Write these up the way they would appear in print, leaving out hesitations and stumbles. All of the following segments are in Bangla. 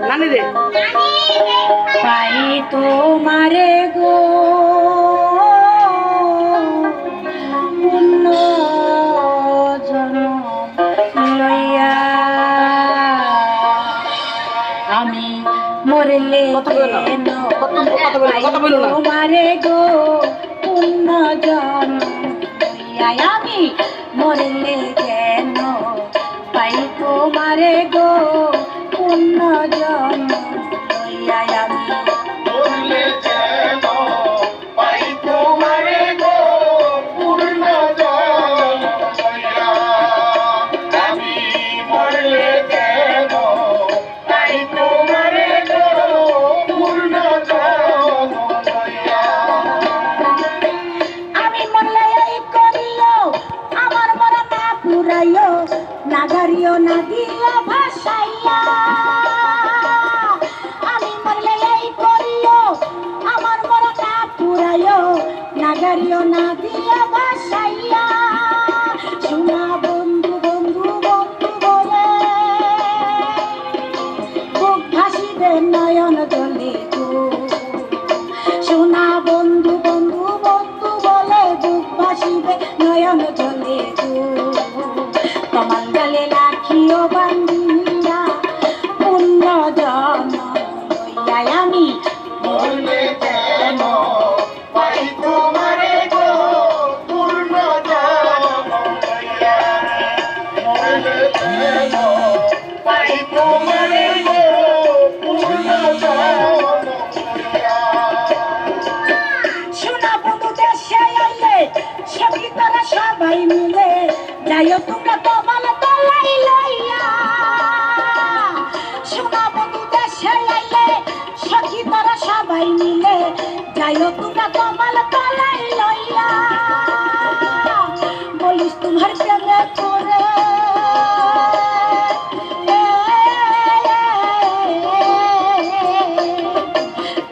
নানি রে পাই তোমারে গো পুণ্য জনম লইয়া আমি মরলে কেন তোমারে গো পুণ্য জনম লইয়া আমি মরলে কেন পাই তোমারে গো পুণ্য জনম লইয়া আমি মরলে কেন পাই তোমারে গো পূর্ণ জনম লইয়া আমি মরলে কেন পাই তোমারে গো পূর্ণ জনম লইয়া আমি মরলে এই করিও আমার মরা না পুরাইও নাগারিও না দিও ভাসাইয়া আমি মরলে এই করিও আমার মরা না পুরাইও নাগারিও না দিও ভাসাইয়া শোনা বন্ধু বন্ধু বন্ধু বলে বুক ভাসিবে নয়ন জলে গো শোনা বন্ধু বন্ধু বন্ধু বলে বুক ভাসিবে নয়ন জলে গো তোমার গলে রাখিও বান্ধিয়া পুণ্য জনম লইয়া আমি মরলে কেন পাই তোমারে গো পূর্ণ জনম লইয়া মরলে কেন পাই তোমারে গো পূর্ণ জনম লইয়া শোনা বন্ধু দেশে আইলে সখী তারা সবাই মিলে যাইও তোমরা তোমার তলাই লইয়া শোনা বন্ধু দেশে আইলে সখী তারা সবাই মিলে যাইও তোমরা তোমার তলাই লইয়া বলিস তোমার প্রেমে করে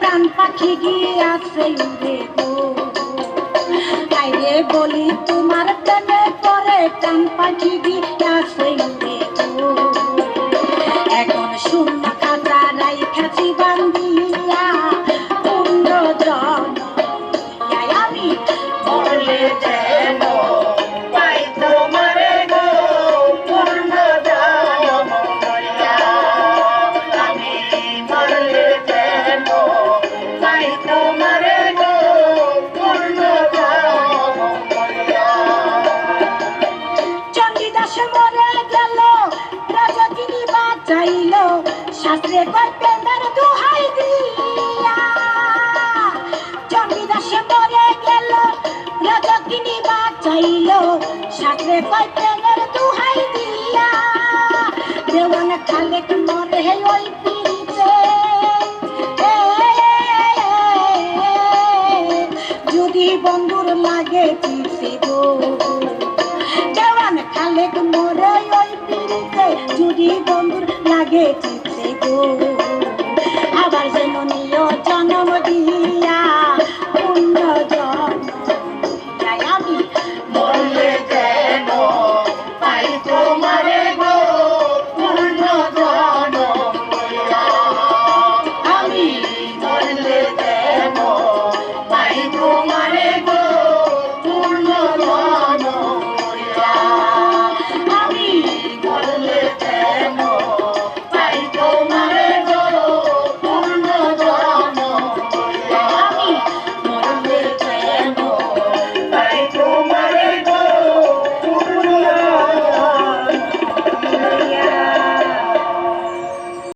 প্রাণ পাখি গিয়াছে উড়ে গো আইরে বলি তোমার প্রেমে করে প্রাণ পাখি গিয়াছে উড়ে গো এখন শূন্য খাতা রাইখাছি বান্ধিয়া পুণ্য জনম লইয়া আমি মরলে কেন পাই তোমারে গো পূর্ণ জনম লইয়া আমি মরলে কেন পাই তোমারে গো পূর্ণ জনম লইয়া চণ্ডীদাসে মরে গেল রাজগিরি বাঁচাইল শাস্ত্রে প্রেমের দোহাই দিয়া চণ্ডীদাসে মরে গেল রাজগিরি বাঁচাইল শাস্ত্রে প্রেমের দোহাই দিয়া দেওয়ান খালেক মরে ওই পিড়িতে যদি বন্ধুর লাগে পিছে গো দেওয়ান খালেক মরে ওই পিড়িতে যদি বন্ধুর লাগে পিছে গো আবার যেন নিয় জন্ম দিয়ে